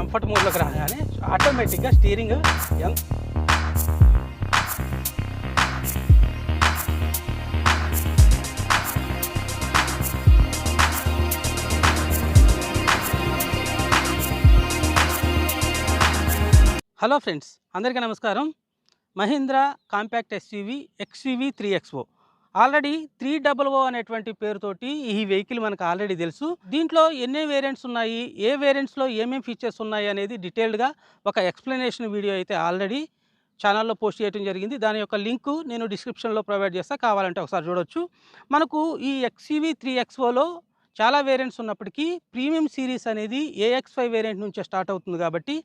Comfort మోడ్లోకి రాగానే ఆటోమేటిక్గా స్టీరింగ్ హలో ఫ్రెండ్స్, అందరికీ నమస్కారం. Mahindra compact SUV XUV 3XO already 300 అనేటువంటి పేరుతోటి ఈ వెహికల్ మనకు ఆల్రెడీ తెలుసు. దీంట్లో ఎన్ని వేరియంట్స్ ఉన్నాయి, ఏ వేరియంట్స్లో ఏమేమి ఫీచర్స్ ఉన్నాయి అనేది డీటెయిల్డ్గా ఒక ఎక్స్ప్లెనేషన్ వీడియో అయితే ఆల్రెడీ ఛానల్లో పోస్ట్ చేయడం జరిగింది. దాని యొక్క లింకు నేను డిస్క్రిప్షన్లో ప్రొవైడ్ చేస్తా, కావాలంటే ఒకసారి చూడొచ్చు. మనకు ఈ XUV 3XOలో చాలా వేరియంట్స్ ఉన్నప్పటికీ ప్రీమియం సిరీస్ అనేది AX5 వేరియంట్ నుంచే స్టార్ట్ అవుతుంది. కాబట్టి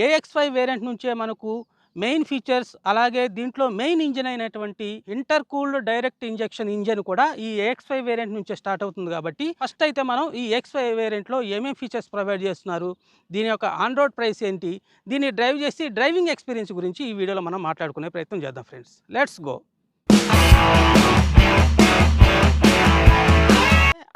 AX5 వేరియంట్ నుంచే మనకు మెయిన్ ఫీచర్స్, అలాగే దీంట్లో మెయిన్ ఇంజిన్ అయినటువంటి inter cooled direct injection engine కూడా ఈ AX5 వేరియంట్ నుంచే స్టార్ట్ అవుతుంది. కాబట్టి ఫస్ట్ అయితే మనం ఈ AX5 వేరియంట్లో ఏమేమి ఫీచర్స్ ప్రొవైడ్ చేస్తున్నారు, దీని యొక్క ఆన్ రోడ్ ప్రైస్ ఏంటి, దీన్ని డ్రైవ్ చేసి డ్రైవింగ్ ఎక్స్పీరియన్స్ గురించి ఈ వీడియోలో మనం మాట్లాడుకునే ప్రయత్నం చేద్దాం ఫ్రెండ్స్. Let's go.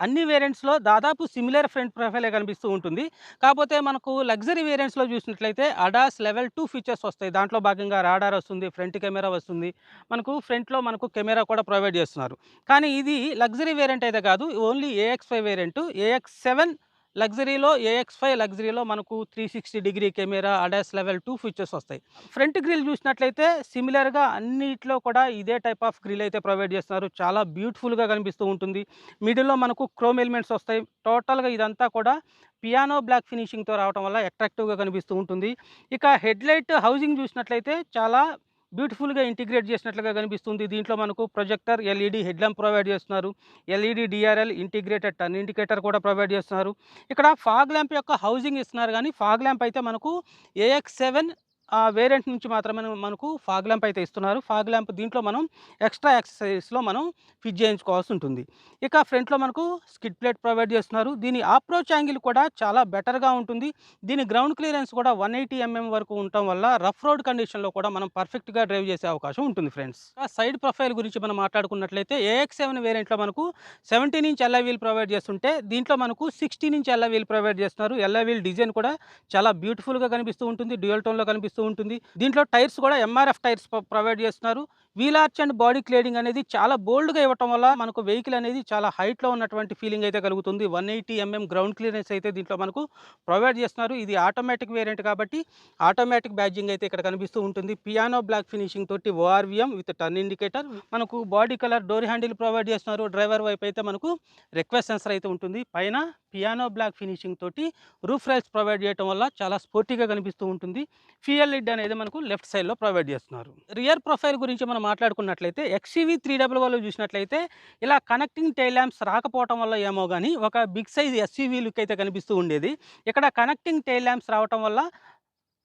అన్ని వేరియంట్స్లో దాదాపు సిమిలర్ ఫ్రంట్ ప్రొఫైలే కనిపిస్తూ ఉంటుంది. కాకపోతే మనకు లగ్జరీ వేరియంట్స్లో చూసినట్లయితే ADAS లెవెల్ 2 ఫీచర్స్ వస్తాయి. దాంట్లో భాగంగా రాడార్ వస్తుంది, ఫ్రంట్ కెమెరా వస్తుంది, మనకు ఫ్రంట్లో మనకు కెమెరా కూడా ప్రొవైడ్ చేస్తున్నారు. కానీ ఇది లగ్జరీ వేరియంట్ అయితే కాదు, only AX5 variant. AX7 లగ్జరీలో, AX5 లగ్జరీలో మనకు 360 degree camera, ADAS level 2 features వస్తాయి. ఫ్రంట్ గ్రిల్ చూసినట్లయితే సిమిలర్గా అన్నిట్లో కూడా ఇదే టైప్ ఆఫ్ గ్రిల్ అయితే ప్రొవైడ్ చేస్తున్నారు. చాలా బ్యూటిఫుల్గా కనిపిస్తూ ఉంటుంది. మిడిల్లో మనకు క్రోమ్ ఎలిమెంట్స్ వస్తాయి. టోటల్గా ఇదంతా కూడా పియానో బ్లాక్ ఫినిషింగ్తో రావడం వల్ల అట్రాక్టివ్గా కనిపిస్తూ ఉంటుంది. ఇక హెడ్లైట్ హౌసింగ్ చూసినట్లయితే చాలా బ్యూటిఫుల్గా ఇంటిగ్రేట్ చేసినట్లుగా కనిపిస్తుంది. దీంట్లో మనకు projector, LED head lamp provide చేస్తున్నారు. LED DRL integrated turn indicator కూడా ప్రొవైడ్ చేస్తున్నారు. ఇక్కడ ఫాగ్ ల్యాంప్ యొక్క హౌసింగ్ ఇస్తున్నారు, కానీ ఫాగ్ ల్యాంప్ అయితే మనకు AX7 వేరియంట్ నుంచి మాత్రమే మనకు ఫాగ్ ల్యాంప్ అయితే ఇస్తున్నారు. ఫాగ్ ల్యాంప్ దీంట్లో మనం ఎక్స్ట్రా యాక్సెసరీస్లో మనం ఫిట్ చేయించుకోవాల్సి ఉంటుంది. ఇక ఫ్రంట్లో మనకు స్కిడ్ ప్లేట్ ప్రొవైడ్ చేస్తున్నారు. దీని అప్రోచ్ యాంగిల్ కూడా చాలా బెటర్గా ఉంటుంది. దీని గ్రౌండ్ క్లియరెన్స్ కూడా 180 mm వరకు ఉండటం వల్ల రఫ్ రోడ్ కండిషన్లో కూడా మనం పర్ఫెక్ట్గా డ్రైవ్ చేసే అవకాశం ఉంటుంది ఫ్రెండ్స్. సైడ్ ప్రొఫైల్ గురించి మనం మాట్లాడుకున్నట్లయితే AX7 వేరియంట్లో మనకు 17 ఇంచ్ అల్లాయ్ వీల్ ప్రొవైడ్ చేస్తుంటే దీంట్లో మనకు 16 ఇంచ్ అల్లాయ్ వీల్ ప్రొవైడ్ చేస్తున్నారు. అల్లాయ్ వీల్ డిజైన్ కూడా చాలా బ్యూటిఫుల్గా కనిపిస్తూ ఉంటుంది, డ్యూయల్ టోన్లో కనిపిస్తూ ఉంటుంది. దీంట్లో టైర్స్ కూడా MRF టైర్స్ ప్రొవైడ్ చేస్తున్నారు. Wheel arch and body cladding అనేది చాలా బోల్డ్గా ఇవ్వటం వల్ల మనకు వెహికల్ అనేది చాలా హైట్లో ఉన్నటువంటి ఫీలింగ్ అయితే కలుగుతుంది. 180 mm గ్రౌండ్ క్లియరెన్స్ అయితే దీంట్లో మనకు ప్రొవైడ్ చేస్తున్నారు. ఇది ఆటోమేటిక్ వేరియంట్ కాబట్టి ఆటోమేటిక్ బ్యాడ్జింగ్ అయితే ఇక్కడ కనిపిస్తూ ఉంటుంది. పియానో బ్లాక్ ఫినిషింగ్ తోటి ORVM విత్ టర్న్ ఇండికేటర్, మనకు body colour door handle provide చేస్తున్నారు. డ్రైవర్ వైపు అయితే మనకు రిక్వెస్ట్ సెన్సర్ అయితే ఉంటుంది. పైన పియానో బ్లాక్ ఫినిషింగ్ తోటి రూఫ్ రైల్స్ ప్రొవైడ్ చేయడం వల్ల చాలా స్పోర్టీగా కనిపిస్తూ ఉంటుంది. ఫ్యూయల్ లిడ్ అనేది మనకు లెఫ్ట్ సైడ్లో ప్రొవైడ్ చేస్తున్నారు. రియర్ ప్రొఫైల్ గురించి మనం మాట్లాడుకున్నట్లయితే XUV 300లో చూసినట్లయితే ఇలా కనెక్టింగ్ టైల్ ల్యాంప్స్ రాకపోవడం వల్ల ఏమో కానీ ఒక బిగ్ సైజ్ SUV లుక్ అయితే కనిపిస్తూ ఉండేది. ఇక్కడ కనెక్టింగ్ టైల్ ల్యాంప్స్ రావటం వల్ల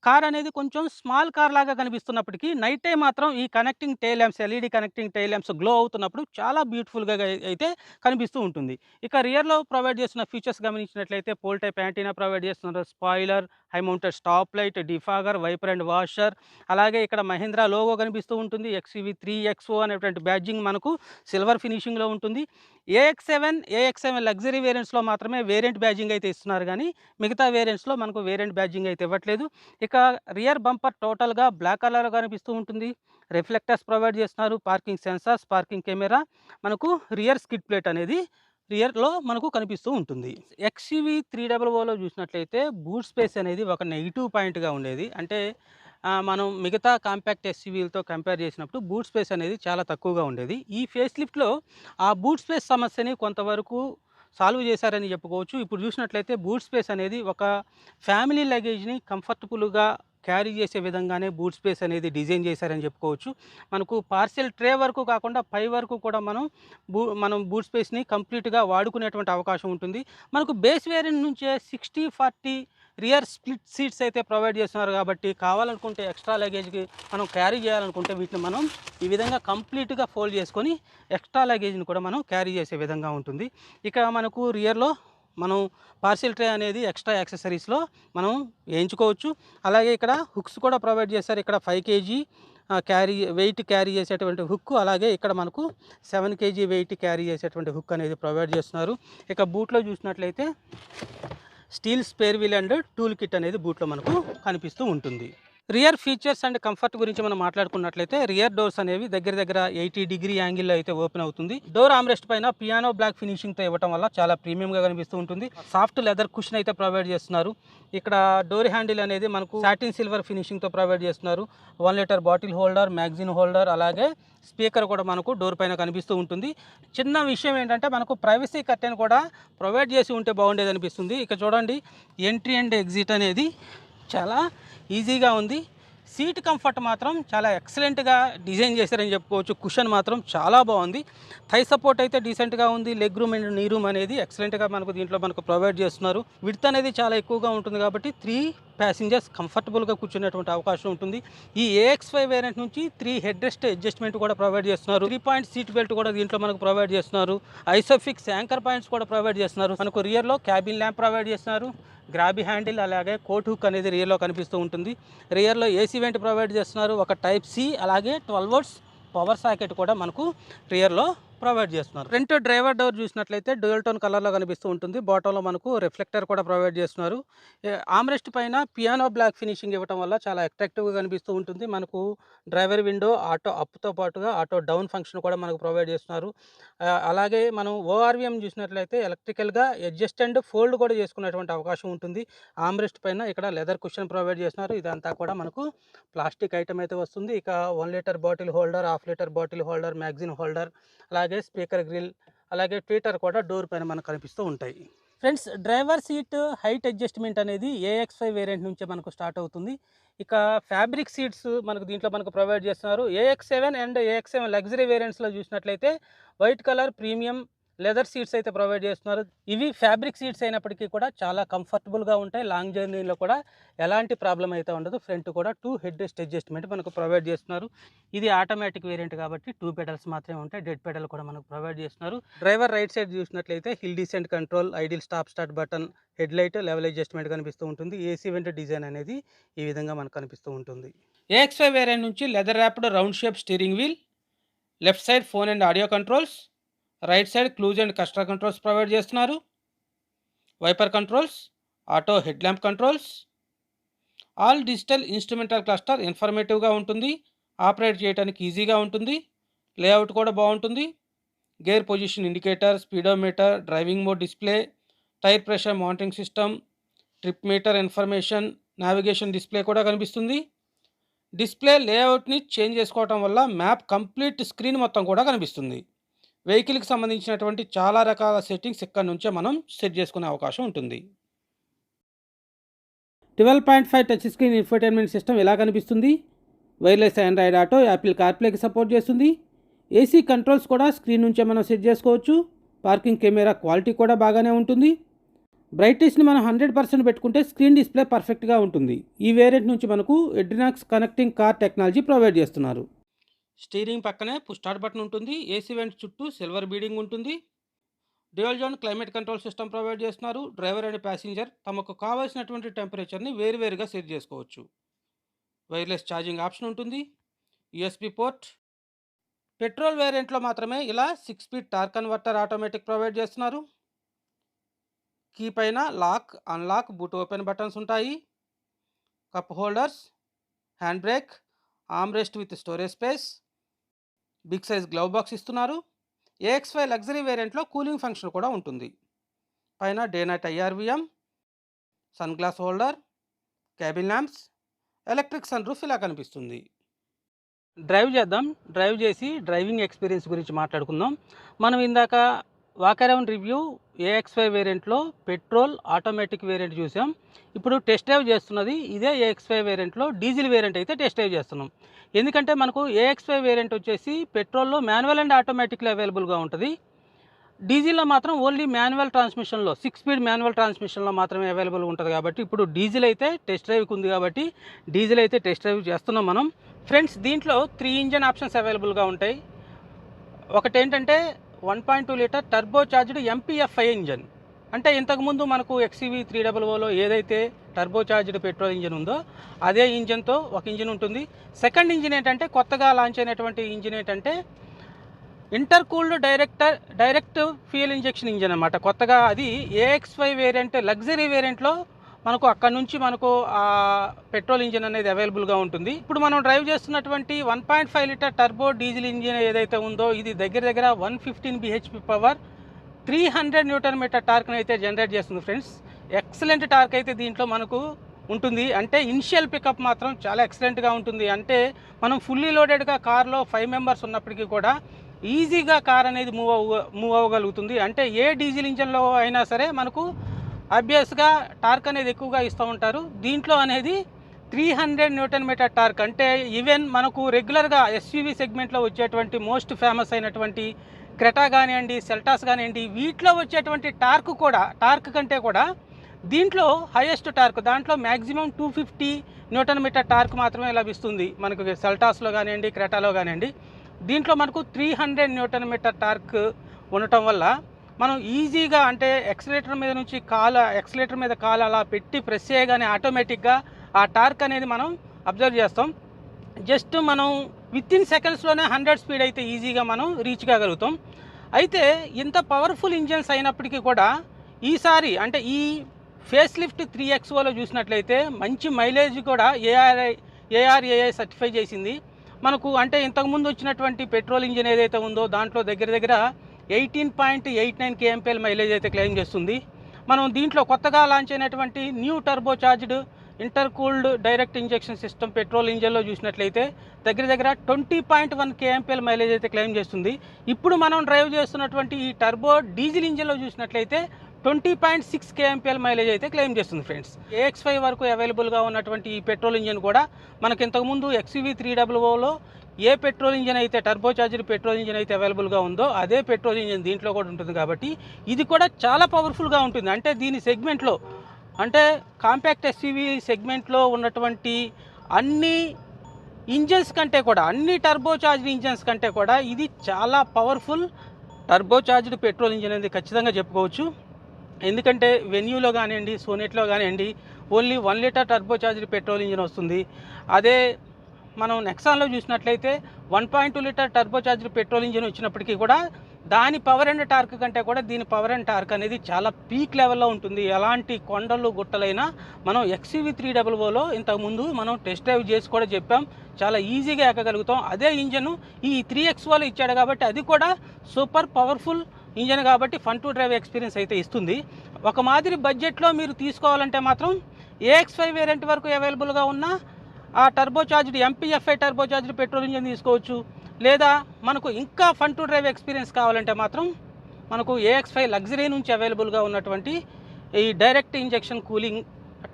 కార్ అనేది కొంచెం స్మాల్ కార్ లాగా కనిపిస్తున్నప్పటికీ నైట్ టైం మాత్రం ఈ connecting tail lamps, LED connecting tail lamps glow అవుతున్నప్పుడు చాలా బ్యూటిఫుల్గా అయితే కనిపిస్తూ ఉంటుంది. ఇక రియర్లో ప్రొవైడ్ చేస్తున్న ఫీచర్స్ గమనించినట్లయితే పోల్ టైప్ యాంటీనా ప్రొవైడ్ చేస్తున్నారు, spoiler, high mounted stop light, defogger, wiper and washer, అలాగే ఇక్కడ మహీంద్రా లోగో కనిపిస్తూ ఉంటుంది. XUV 3XO అనేటువంటి బ్యాడ్జింగ్ మనకు సిల్వర్ ఫినిషింగ్లో ఉంటుంది. AX7 లగ్జరీ వేరియంట్స్లో మాత్రమే వేరియంట్ బ్యాడ్జింగ్ అయితే ఇస్తున్నారు, కానీ మిగతా వేరియంట్స్లో మనకు వేరియంట్ బ్యాడ్జింగ్ అయితే ఇవ్వట్లేదు. ఇక రియర్ బంపర్ టోటల్గా బ్లాక్ కలర్లో కనిపిస్తూ ఉంటుంది. రిఫ్లెక్టర్స్ ప్రొవైడ్ చేస్తున్నారు, పార్కింగ్ సెన్సార్స్, పార్కింగ్ కెమెరా, మనకు రియర్ స్కిడ్ ప్లేట్ అనేది రియర్లో మనకు కనిపిస్తూ ఉంటుంది. XUV 300లో చూసినట్లయితే బూట్ స్పేస్ అనేది ఒక నెగిటివ్ పాయింట్గా ఉండేది. అంటే మనం మిగతా కాంపాక్ట్ SUVలతో కంపేర్ చేసినప్పుడు బూట్ స్పేస్ అనేది చాలా తక్కువగా ఉండేది. ఈ ఫేస్ లిఫ్ట్లో ఆ బూట్ స్పేస్ సమస్యని కొంతవరకు సాల్వ్ చేశారని చెప్పుకోవచ్చు. ఇప్పుడు చూసినట్లయితే బూట్ స్పేస్ అనేది ఒక ఫ్యామిలీ లగేజ్ని కంఫర్టబుల్గా క్యారీ చేసే విధంగానే బూట్ స్పేస్ అనేది డిజైన్ చేశారని చెప్పుకోవచ్చు. మనకు పార్సెల్ ట్రే వరకు కాకుండా పై వరకు కూడా మనం బూట్ స్పేస్ని కంప్లీట్గా వాడుకునేటువంటి అవకాశం ఉంటుంది. మనకు బేస్ వేరియంట్ నుంచే 60-40 రియర్ స్ప్లిట్ సీట్స్ అయితే ప్రొవైడ్ చేస్తున్నారు. కాబట్టి కావాలనుకుంటే ఎక్స్ట్రా లగేజ్కి మనం క్యారీ చేయాలనుకుంటే వీటిని మనం ఈ విధంగా కంప్లీట్గా ఫోల్డ్ చేసుకొని ఎక్స్ట్రా లగేజ్ని కూడా మనం క్యారీ చేసే విధంగా ఉంటుంది. ఇక మనకు రియర్లో మనం పార్సిల్ ట్రే అనేది ఎక్స్ట్రా యాక్సెసరీస్లో మనం వేయించుకోవచ్చు. అలాగే ఇక్కడ హుక్స్ కూడా ప్రొవైడ్ చేశారు. ఇక్కడ 5 kg వెయిట్ క్యారీ చేసేటువంటి హుక్, అలాగే ఇక్కడ మనకు 7 kg వెయిట్ క్యారీ చేసేటువంటి హుక్ అనేది ప్రొవైడ్ చేస్తున్నారు. ఇక బూట్లో చూసినట్లయితే steel spare wheel and tool kit అనేది బూట్లో మనకు కనిపిస్తూ ఉంటుంది. రియర్ ఫీచర్స్ అండ్ కంఫర్ట్ గురించి మనం మాట్లాడుకున్నట్లయితే రియర్ డోర్స్ అనేవి దగ్గర దగ్గర 80 డిగ్రీ యాంగిల్లో అయితే ఓపెన్ అవుతుంది. డోర్ ఆమ్రెస్ట్ పైన పియానో బ్లాక్ ఫినిషింగ్తో ఇవ్వడం వల్ల చాలా ప్రీమియంగా కనిపిస్తూ ఉంటుంది. సాఫ్ట్ లెదర్ కుషన్ అయితే ప్రొవైడ్ చేస్తున్నారు. ఇక్కడ డోర్ హ్యాండిల్ అనేది మనకు సాటిన్ సిల్వర్ ఫినిషింగ్తో ప్రొవైడ్ చేస్తున్నారు. 1 litre bottle holder, magazine holder, అలాగే స్పీకర్ కూడా మనకు డోర్ పైన కనిపిస్తూ ఉంటుంది. చిన్న విషయం ఏంటంటే మనకు ప్రైవసీ కర్టెన్ కూడా ప్రొవైడ్ చేసి ఉంటే బాగుండేది అనిపిస్తుంది. ఇక చూడండి, ఎంట్రీ అండ్ ఎగ్జిట్ అనేది చాలా ఈజీగా ఉంది. సీట్ కంఫర్ట్ మాత్రం చాలా ఎక్సలెంట్గా డిజైన్ చేశారని చెప్పుకోవచ్చు. కుషన్ మాత్రం చాలా బాగుంది. థై సపోర్ట్ అయితే డీసెంట్గా ఉంది. లెగ్ రూమ్ అండ్ నీ రూమ్ అనేది ఎక్సలెంట్గా మనకు దీంట్లో మనకు ప్రొవైడ్ చేస్తున్నారు. విడ్త్ అనేది చాలా ఎక్కువగా ఉంటుంది కాబట్టి 3 ప్యాసింజర్స్ కంఫర్టబుల్గా కూర్చునేటువంటి అవకాశం ఉంటుంది. ఈ AX5 వేరియంట్ నుంచి 3 హెడ్ రెస్ట్ అడ్జస్ట్మెంట్ కూడా ప్రొవైడ్ చేస్తున్నారు. 3 పాయింట్ సీట్ బెల్ట్ కూడా దీంట్లో మనకు ప్రొవైడ్ చేస్తున్నారు. ఐసోఫిక్స్ యాంకర్ పాయింట్స్ కూడా ప్రొవైడ్ చేస్తున్నారు. మనకు రియర్లో క్యాబిన్ ల్యాంప్ ప్రొవైడ్ చేస్తున్నారు. గ్రాబీ హ్యాండిల్, అలాగే కోట్ హుక్ అనేది రియర్లో కనిపిస్తూ ఉంటుంది. రియర్లో ఏసీ వెంట్ ప్రొవైడ్ చేస్తున్నారు. ఒక టైప్ సి, అలాగే 12 వోల్ట్స్ పవర్ సాకెట్ కూడా మనకు రియర్లో ప్రొవైడ్ చేస్తున్నారు. ఫ్రంట్ డ్రైవర్ డోర్ చూసినట్లయితే డ్యూయల్ టోన్ కలర్లో కనిపిస్తూ ఉంటుంది. బాటంలో మనకు రిఫ్లెక్టర్ కూడా ప్రొవైడ్ చేస్తున్నారు. ఆమ్రెస్ట్ పైన పియానో బ్లాక్ ఫినిషింగ్ ఇవ్వడం వల్ల చాలా అట్రాక్టివ్గా కనిపిస్తూ ఉంటుంది. మనకు డ్రైవర్ విండో ఆటో అప్తో పాటుగా ఆటో డౌన్ ఫంక్షన్ కూడా మనకు ప్రొవైడ్ చేస్తున్నారు. అలాగే మనం ORVM చూసినట్లయితే ఎలక్ట్రికల్గా అడ్జస్ట్ అండ్ ఫోల్డ్ కూడా చేసుకునేటువంటి అవకాశం ఉంటుంది. ఆమ్రెస్ట్ పైన ఇక్కడ లెదర్ కుషన్ ప్రొవైడ్ చేస్తున్నారు. ఇదంతా కూడా మనకు ప్లాస్టిక్ ఐటమ్ అయితే వస్తుంది. ఇక 1 litre bottle holder, 1/2 litre bottle holder, magazine holder, అలాగే స్పీకర్ గ్రిల్, అలాగే ట్విటర్ కూడా డోర్ పైన మనకు కనిపిస్తూ ఉంటాయి. Friends, driver seat height adjustment అనేది AX5 వేరియంట్ నుంచే మనకు స్టార్ట్ అవుతుంది. ఇక ఫ్యాబ్రిక్ సీట్స్ మనకు దీంట్లో మనకు ప్రొవైడ్ చేస్తున్నారు. AX7 అండ్ AX7 లగ్జరీ వేరియంట్స్లో చూసినట్లయితే white colour premium leather seats అయితే ప్రొవైడ్ చేస్తున్నారు. ఇవి ఫ్యాబ్రిక్ సీట్స్ అయినప్పటికీ కూడా చాలా కంఫర్టబుల్గా ఉంటాయి. లాంగ్ జర్నీలో కూడా ఎలాంటి ప్రాబ్లం అయితే ఉండదు. ఫ్రంట్ కూడా 2 హెడ్ రెస్ట్ అడ్జస్ట్మెంట్ మనకు ప్రొవైడ్ చేస్తున్నారు. ఇది ఆటోమేటిక్ వేరియంట్ కాబట్టి 2 పెడల్స్ మాత్రమే ఉంటాయి. డెడ్ పెడల్ కూడా మనకు ప్రొవైడ్ చేస్తున్నారు. డ్రైవర్ రైట్ సైడ్ చూసినట్లయితే hill descent control, idle stop start button, head light, level adjustment కనిపిస్తూ ఉంటుంది. ఏసీ వెంట్ డిజైన్ అనేది ఈ విధంగా మనకు కనిపిస్తూ ఉంటుంది. AX5 వేరియంట్ నుంచి leather wrapped round shape steering wheel, left side phone and audio controls, right side cruise and కస్టర్ కంట్రోల్స్ ప్రొవైడ్ చేస్తున్నారు. Wiper controls, auto head lamp controls, all digital instrumental cluster ఇన్ఫర్మేటివ్గా ఉంటుంది. ఆపరేట్ చేయడానికి ఈజీగా ఉంటుంది. Layout కూడా బాగుంటుంది. Gear position indicator, speedometer, driving mode display, tyre pressure monitoring system, trip meter information, navigation display కూడా కనిపిస్తుంది. డిస్ప్లే లేఅవుట్ని చేంజ్ చేసుకోవటం వల్ల మ్యాప్ కంప్లీట్ స్క్రీన్ మొత్తం కూడా కనిపిస్తుంది. వెహికల్కి సంబంధించినటువంటి చాలా రకాల సెట్టింగ్స్ ఇక్కడ నుంచే మనం సెట్ చేసుకునే అవకాశం ఉంటుంది. 12.5 టచ్ స్క్రీన్ ఇన్ఫోటైన్మెంట్ సిస్టమ్ ఎలా కనిపిస్తుంది. వైర్లెస్ ఆండ్రాయిడ్ ఆటో, యాపిల్ కార్ప్లేకి సపోర్ట్ చేస్తుంది. ఏసీ కంట్రోల్స్ కూడా స్క్రీన్ నుంచే మనం సెట్ చేసుకోవచ్చు. పార్కింగ్ కెమెరా క్వాలిటీ కూడా బాగానే ఉంటుంది. బ్రైట్నెస్ని మనం 100% పెట్టుకుంటే స్క్రీన్ డిస్ప్లే పర్ఫెక్ట్గా ఉంటుంది. ఈ వేరియంట్ నుంచి మనకు AdrenoX connecting car technology provide చేస్తున్నారు. స్టీరింగ్ పక్కనే పుష్ స్టార్ట్ బటన్ ఉంటుంది. ఏసీ వెంట్ చుట్టూ సిల్వర్ బీడింగ్ ఉంటుంది. Dual zone climate control system provide చేస్తున్నారు. డ్రైవర్ అండ్ ప్యాసింజర్ తమకు కావాల్సినటువంటి టెంపరేచర్ని వేరువేరుగా సెట్ చేసుకోవచ్చు. వైర్లెస్ ఛార్జింగ్ ఆప్షన్ ఉంటుంది. USB port. పెట్రోల్ వేరియంట్లో మాత్రమే ఇలా 6 speed torque converter automatic provide చేస్తున్నారు. కీ పైన lock, unlock, boot open buttons ఉంటాయి. Cup holders, hand brake, arm rest with storage space, big size glove box ఇస్తున్నారు. AX5 luxury వేరియంట్లో cooling function కూడా ఉంటుంది. పైన day night IRVM, sun glass holder, cabin lamps, electric sun roof ఇలా కనిపిస్తుంది. Drive చేద్దాం. Drive చేసి డ్రైవింగ్ ఎక్స్పీరియన్స్ గురించి మాట్లాడుకుందాం. మనం ఇందాక వాక్ అరౌండ్ రివ్యూ AX5 వేరియంట్లో పెట్రోల్ ఆటోమేటిక్ వేరియంట్ చూసాం. ఇప్పుడు టెస్ట్ డ్రైవ్ చేస్తున్నది ఇదే AX5 వేరియంట్లో డీజిల్ వేరియంట్ అయితే టెస్ట్ డ్రైవ్ చేస్తున్నాం. ఎందుకంటే మనకు AX5 వేరియంట్ వచ్చేసి పెట్రోల్లో మాన్యువల్ అండ్ ఆటోమేటిక్లో అవైలబుల్గా ఉంటుంది. డీజిల్లో మాత్రం ఓన్లీ మాన్యువల్ ట్రాన్స్మిషన్లో 6 స్పీడ్ మాన్యువల్ ట్రాన్స్మిషన్లో మాత్రమే అవైలబుల్ ఉంటుంది. కాబట్టి ఇప్పుడు డీజిల్ అయితే టెస్ట్ డ్రైవ్కి ఉంది కాబట్టి డీజిల్ అయితే టెస్ట్ డ్రైవ్ చేస్తున్నాం మనం. ఫ్రెండ్స్, దీంట్లో 3 ఇంజన్ ఆప్షన్స్ అవైలబుల్గా ఉంటాయి. ఒకటి ఏంటంటే 1.2 litre turbo charged MPF5 engine. అంటే ఇంతకుముందు మనకు XCV 300లో ఏదైతే టర్బో చార్జ్డ్ పెట్రోల్ ఇంజన్ ఉందో అదే ఇంజన్తో ఒక ఇంజిన్ ఉంటుంది. సెకండ్ ఇంజిన్ ఏంటంటే కొత్తగా లాంచ్ అయినటువంటి ఇంజిన్ ఏంటంటే ఇంటర్కూల్డ్ డైరెక్ట్ ఫ్యూయల్ ఇంజెక్షన్ ఇంజిన్ అనమాట. కొత్తగా అది AX5 వేరియంట్ లగ్జరీ వేరియంట్లో మనకు అక్కడ నుంచి మనకు పెట్రోల్ ఇంజిన్ అనేది అవైలబుల్గా ఉంటుంది. ఇప్పుడు మనం డ్రైవ్ చేస్తున్నటువంటి 1.5 లీటర్ టర్బో డీజిల్ ఇంజిన్ ఏదైతే ఉందో ఇది దగ్గర దగ్గర 115 bhp పవర్, 300 న్యూటన్ మీటర్ టార్క్ని అయితే జనరేట్ చేస్తుంది ఫ్రెండ్స్. ఎక్సలెంట్ టార్క్ అయితే దీంట్లో మనకు ఉంటుంది. అంటే ఇనిషియల్ పికప్ మాత్రం చాలా ఎక్సలెంట్గా ఉంటుంది. అంటే మనం ఫుల్లీ లోడెడ్గా కార్లో 5 మెంబర్స్ ఉన్నప్పటికీ కూడా ఈజీగా కార్ అనేది మూవ్ అవ్వగలుగుతుంది. అంటే ఏ డీజిల్ ఇంజన్లో అయినా సరే మనకు ఆబ్వియస్గా టార్క్ అనేది ఎక్కువగా ఇస్తూ ఉంటారు. దీంట్లో అనేది 300 న్యూటన్ మీటర్ టార్క్. అంటే ఈవెన్ మనకు రెగ్యులర్గా ఎస్యూవీ సెగ్మెంట్లో వచ్చేటువంటి మోస్ట్ ఫేమస్ అయినటువంటి క్రెటా కానివ్వండి, సెల్టాస్ కానివ్వండి, వీటిలో వచ్చేటువంటి టార్క్ కంటే కూడా దీంట్లో హైయెస్ట్ టార్క్, దాంట్లో మ్యాక్సిమం 250 న్యూటన్ మీటర్ టార్క్ మాత్రమే లభిస్తుంది మనకు సెల్టాస్లో కానివ్వండి, క్రెటాలో కానివ్వండి. దీంట్లో మనకు 300 న్యూటన్ మీటర్ టార్క్ ఉండటం వల్ల మనం ఈజీగా అంటే ఎక్సలేటర్ మీద కాలు అలా పెట్టి ప్రెస్ చేయగానే ఆటోమేటిక్గా ఆ టార్క్ అనేది మనం అబ్జర్వ్ చేస్తాం. జస్ట్ మనం వితిన్ సెకండ్స్లోనే 100 స్పీడ్ అయితే ఈజీగా మనం రీచ్ కాగలుగుతాం. అయితే ఇంత పవర్ఫుల్ ఇంజన్స్ అయినప్పటికీ కూడా ఈసారి అంటే ఈ ఫేస్ లిఫ్ట్ 3XOలో చూసినట్లయితే మంచి మైలేజ్ కూడా ARAI సర్టిఫై చేసింది మనకు. అంటే ఇంతకుముందు వచ్చినటువంటి పెట్రోల్ ఇంజిన్ ఏదైతే ఉందో దాంట్లో దగ్గర 18.89 kmpl మైలేజ్ అయితే క్లెయిమ్ చేస్తుంది. మనం దీంట్లో కొత్తగా లాంచ్ అయినటువంటి new turbo charged intercooled direct injection system petrol ఇంజన్లో చూసినట్లయితే దగ్గర 20.1 kmpl మైలేజ్ అయితే క్లెయిమ్ చేస్తుంది. ఇప్పుడు మనం డ్రైవ్ చేస్తున్నటువంటి ఈ టర్బో డీజిల్ ఇంజన్లో చూసినట్లయితే 20.6 kmpl మైలేజ్ అయితే క్లెయిమ్ చేస్తుంది ఫ్రెండ్స్. AX5 వరకు అవైలబుల్గా ఉన్నటువంటి ఈ పెట్రోల్ ఇంజిన్ కూడా మనకి ఇంతకుముందు XUV300లో ఏ పెట్రోల్ ఇంజిన్ అయితే టర్బో చార్జర్ పెట్రోల్ ఇంజిన్ అయితే అవైలబుల్గా ఉందో అదే పెట్రోల్ ఇంజిన్ దీంట్లో కూడా ఉంటుంది. కాబట్టి ఇది కూడా చాలా పవర్ఫుల్గా ఉంటుంది. అంటే దీని సెగ్మెంట్లో అంటే కాంపాక్ట్ ఎస్యూవీ సెగ్మెంట్లో ఉన్నటువంటి అన్ని ఇంజన్స్ కంటే కూడా, అన్ని టర్బో చార్జ్డ్ ఇంజన్స్ కంటే కూడా ఇది చాలా powerful turbo charged petrol engine అనేది ఖచ్చితంగా చెప్పుకోవచ్చు. ఎందుకంటే వెన్యూలో కానివ్వండి, సోనెట్లో కానివ్వండి only 1 litre turbo charged petrol engine వస్తుంది. అదే మనం నెక్సాన్లో చూసినట్లయితే 1.2 litre turbo charged petrol engine వచ్చినప్పటికీ కూడా దాని పవర్ అండ్ టార్క్ కంటే కూడా దీని పవర్ అండ్ టార్క్ అనేది చాలా పీక్ లెవెల్లో ఉంటుంది. ఎలాంటి కొండలు గుట్టలైనా మనం XUV300లో ఇంతకుముందు మనం టెస్ట్ డ్రైవ్ చేసి కూడా చెప్పాం, చాలా ఈజీగా ఎక్కగలుగుతాం. అదే ఇంజను ఈ 3XOలో ఇచ్చాడు కాబట్టి అది కూడా సూపర్ పవర్ఫుల్ ఇంజన్ కాబట్టి ఫన్ టు డ్రైవ్ ఎక్స్పీరియన్స్ అయితే ఇస్తుంది. ఒక మాదిరి బడ్జెట్లో మీరు తీసుకోవాలంటే మాత్రం AX5 వేరియంట్ వరకు అవైలబుల్గా ఉన్న ఆ turbo charged MPFI turbo charged petrol engine తీసుకోవచ్చు. లేదా మనకు ఇంకా ఫన్ టు డ్రైవ్ ఎక్స్పీరియన్స్ కావాలంటే మాత్రం మనకు AX5 లగ్జరీ నుంచి అవైలబుల్గా ఉన్నటువంటి ఈ direct injection cooling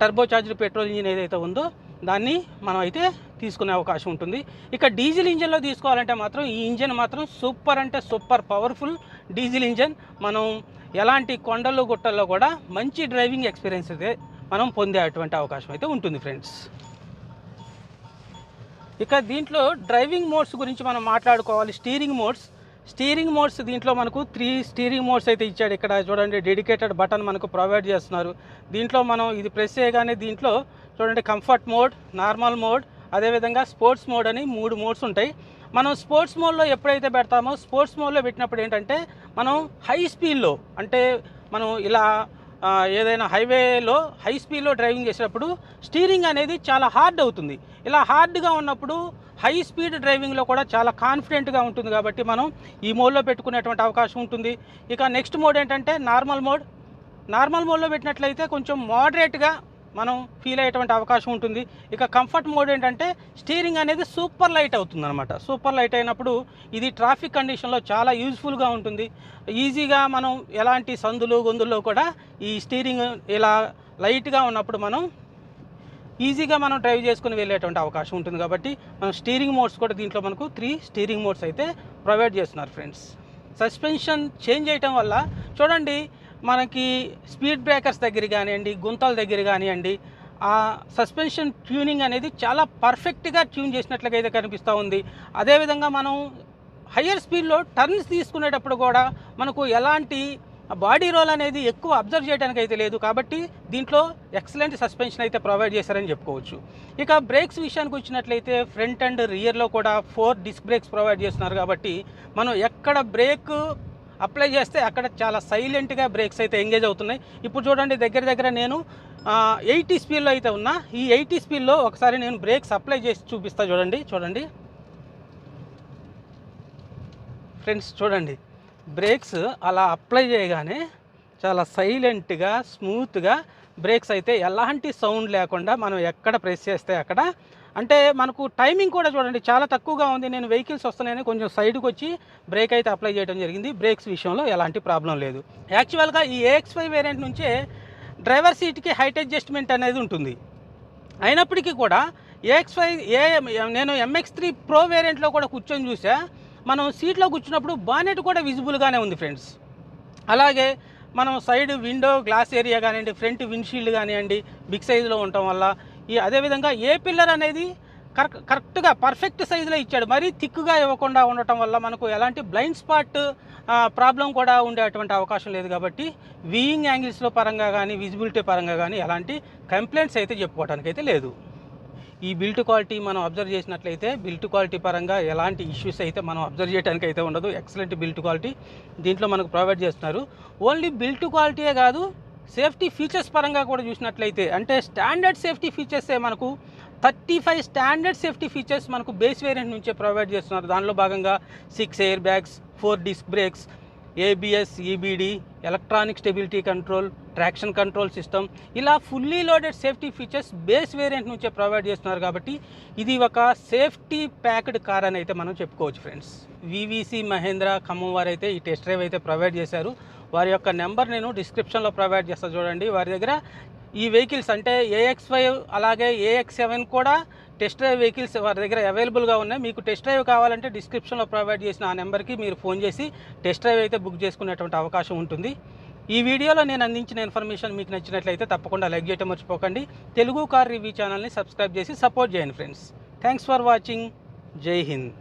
turbo charged petrol engine ఏదైతే ఉందో దాన్ని మనం అయితే తీసుకునే అవకాశం ఉంటుంది. ఇక డీజిల్ ఇంజన్లో తీసుకోవాలంటే మాత్రం ఈ ఇంజన్ మాత్రం సూపర్ అంటే సూపర్ పవర్ఫుల్ డీజిల్ ఇంజన్. మనం ఎలాంటి కొండలు గుట్టల్లో కూడా మంచి డ్రైవింగ్ ఎక్స్పీరియన్స్ అయితే మనం పొందేటువంటి అవకాశం అయితే ఉంటుంది ఫ్రెండ్స్. ఇక దీంట్లో డ్రైవింగ్ మోడ్స్ గురించి మనం మాట్లాడుకోవాలి. స్టీరింగ్ మోడ్స్ దీంట్లో మనకు 3 స్టీరింగ్ మోడ్స్ అయితే ఇచ్చాడు. ఇక్కడ చూడండి డెడికేటెడ్ బటన్ మనకు ప్రొవైడ్ చేస్తున్నారు. దీంట్లో మనం ఇది ప్రెస్ చేయగానే దీంట్లో చూడండి కంఫర్ట్ మోడ్, నార్మల్ మోడ్, అదేవిధంగా స్పోర్ట్స్ మోడ్ అని 3 మోడ్స్ ఉంటాయి. మనం స్పోర్ట్స్ మోడ్లో ఎప్పుడైతే పెడతామో స్పోర్ట్స్ మోడ్లో పెట్టినప్పుడు ఏంటంటే మనం హై స్పీడ్లో అంటే మనం ఇలా ఏదైనా హైవేలో హై స్పీడ్లో డ్రైవింగ్ చేసేటప్పుడు స్టీరింగ్ అనేది చాలా హార్డ్ అవుతుంది. ఇలా హార్డ్గా ఉన్నప్పుడు హై స్పీడ్ డ్రైవింగ్లో కూడా చాలా కాన్ఫిడెంట్గా ఉంటుంది కాబట్టి మనం ఈ మోడ్లో పెట్టుకునేటువంటి అవకాశం ఉంటుంది. ఇక నెక్స్ట్ మోడ్ ఏంటంటే నార్మల్ మోడ్లో పెట్టినట్లయితే కొంచెం మోడరేట్గా మనం ఫీల్ అయ్యేటువంటి అవకాశం ఉంటుంది. ఇక కంఫర్ట్ మోడ్ ఏంటంటే స్టీరింగ్ అనేది సూపర్ లైట్ అవుతుంది అనమాట. సూపర్ లైట్ అయినప్పుడు ఇది ట్రాఫిక్ కండిషన్లో చాలా యూజ్ఫుల్గా ఉంటుంది. ఈజీగా మనం ఎలాంటి సందులు గొంతుల్లో కూడా ఈ స్టీరింగ్ ఇలా లైట్గా ఉన్నప్పుడు మనం ఈజీగా మనం డ్రైవ్ చేసుకుని వెళ్ళేటువంటి అవకాశం ఉంటుంది. కాబట్టి మనం స్టీరింగ్ మోడ్స్ కూడా దీంట్లో మనకు 3 స్టీరింగ్ మోడ్స్ అయితే ప్రొవైడ్ చేస్తున్నారు ఫ్రెండ్స్. సస్పెన్షన్ చేంజ్ చేయటం వల్ల చూడండి మనకి స్పీడ్ బ్రేకర్స్ దగ్గర కానివ్వండి, గుంతల దగ్గర కానివ్వండి, ఆ సస్పెన్షన్ ట్యూనింగ్ అనేది చాలా పర్ఫెక్ట్గా ట్యూన్ చేసినట్లుగా అయితే కనిపిస్తూ ఉంది. అదేవిధంగా మనం హయ్యర్ స్పీడ్లో టర్న్స్ తీసుకునేటప్పుడు కూడా మనకు ఎలాంటి ఆ బాడీ రోల్ అనేది ఎక్కువ అబ్జర్వ్ చేయడానికి అయితే లేదు, కాబట్టి దీంట్లో ఎక్సలెంట్ సస్పెన్షన్ అయితే ప్రొవైడ్ చేశారని చెప్పుకోవచ్చు. ఇక బ్రేక్స్ విషయానికి వచ్చినట్లయితే ఫ్రంట్ అండ్ రియర్లో కూడా 4 డిస్క్ బ్రేక్స్ ప్రొవైడ్ చేస్తున్నారు, కాబట్టి మనం ఎక్కడ బ్రేక్ అప్లై చేస్తే అక్కడ చాలా సైలెంట్గా బ్రేక్స్ అయితే ఎంగేజ్ అవుతున్నాయి. ఇప్పుడు చూడండి, దగ్గర దగ్గర నేను 80 స్పీడ్లో అయితే ఉన్నా. ఈ 80 స్పీడ్లో ఒకసారి నేను బ్రేక్స్ అప్లై చేసి చూపిస్తా. చూడండి ఫ్రెండ్స్, చూడండి బ్రేక్స్ అలా అప్లై చేయగానే చాలా సైలెంట్గా స్మూత్గా బ్రేక్స్ అయితే ఎలాంటి సౌండ్ లేకుండా మనం ఎక్కడ ప్రెస్ చేస్తే అక్కడ, అంటే మనకు టైమింగ్ కూడా చూడండి చాలా తక్కువగా ఉంది. నేను వెహికల్స్ వస్తున్నాయని కొంచెం సైడ్కి వచ్చి బ్రేక్ అయితే అప్లై చేయడం జరిగింది. బ్రేక్స్ విషయంలో ఎలాంటి ప్రాబ్లం లేదు. యాక్చువల్గా ఈ AX5 వేరియంట్ నుంచే డ్రైవర్ సీట్కి హైట్ అడ్జస్ట్మెంట్ అనేది ఉంటుంది. అయినప్పటికీ కూడా నేను MX3 Pro వేరియంట్లో కూడా కూర్చొని చూసా. మనం సీట్లో కూర్చున్నప్పుడు బానెట్ కూడా విజిబుల్గానే ఉంది ఫ్రెండ్స్. అలాగే మనం సైడ్ విండో గ్లాస్ ఏరియా కానివ్వండి, ఫ్రంట్ విండ్షీల్డ్ కానివ్వండి బిగ్ సైజులో ఉండటం వల్ల, అదేవిధంగా ఏ పిల్లర్ అనేది కరెక్ట్గా పర్ఫెక్ట్ సైజులో ఇచ్చాడు. మరీ థిక్గా ఇవ్వకుండా ఉండటం వల్ల మనకు ఎలాంటి బ్లైండ్ స్పాట్ ప్రాబ్లం కూడా ఉండేటువంటి అవకాశం లేదు. కాబట్టి వ్యూయింగ్ యాంగిల్స్లో పరంగా కానీ విజిబిలిటీ పరంగా కానీ ఎలాంటి కంప్లైంట్స్ అయితే చెప్పుకోవడానికి అయితే లేదు. ఈ బిల్ట్ క్వాలిటీ మనం అబ్జర్వ్ చేసినట్లయితే బిల్ట్ క్వాలిటీ పరంగా ఎలాంటి ఇష్యూస్ అయితే మనం అబ్జర్వ్ చేయడానికి అయితే ఉండదు. ఎక్సలెంట్ బిల్ట్ క్వాలిటీ దీంట్లో మనకు ప్రొవైడ్ చేస్తున్నారు. ఓన్లీ బిల్ట్ క్వాలిటీయే కాదు, సేఫ్టీ ఫీచర్స్ పరంగా కూడా చూసినట్లయితే, అంటే స్టాండర్డ్ సేఫ్టీ ఫీచర్సే మనకు 35 స్టాండర్డ్ సేఫ్టీ ఫీచర్స్ మనకు బేస్ వేరియంట్ నుంచే ప్రొవైడ్ చేస్తున్నారు. దానిలో భాగంగా 6 air bags, 4 disc brakes, ABS, EBD, electronic stability control, traction control system, ఇలా fully loaded safety features base variant నుంచే ప్రొవైడ్ చేస్తున్నారు. కాబట్టి ఇది ఒక సేఫ్టీ ప్యాక్డ్ కార్ అని అయితే మనం చెప్పుకోవచ్చు ఫ్రెండ్స్. VVC మహేంద్ర ఖమ్మం వారు అయితే ఈ టెస్ట్ డ్రైవ్ అయితే ప్రొవైడ్ చేశారు. వారి యొక్క నెంబర్ నేను డిస్క్రిప్షన్లో ప్రొవైడ్ చేస్తాను. చూడండి, వారి దగ్గర ఈ వెహికల్స్ అంటే AX5 అలాగే AX7 కూడా టెస్ట్ డ్రైవ్ వెహికల్స్ వారి దగ్గర అవైలబుల్గా ఉన్నాయి. మీకు టెస్ట్ డ్రైవ్ కావాలంటే డిస్క్రిప్షన్లో ప్రొవైడ్ చేసిన ఆ నెంబర్కి మీరు ఫోన్ చేసి టెస్ట్ డ్రైవ్ అయితే బుక్ చేసుకునేటువంటి అవకాశం ఉంటుంది. ఈ వీడియోలో నేను అందించిన ఇన్ఫర్మేషన్ మీకు నచ్చినట్లయితే తప్పకుండా లైక్ చేయడం మర్చిపోకండి. తెలుగు కార్ రివ్యూ ఛానల్ని సబ్స్క్రైబ్ చేసి సపోర్ట్ చేయండి ఫ్రెండ్స్. Thanks for watching. జై హింద్.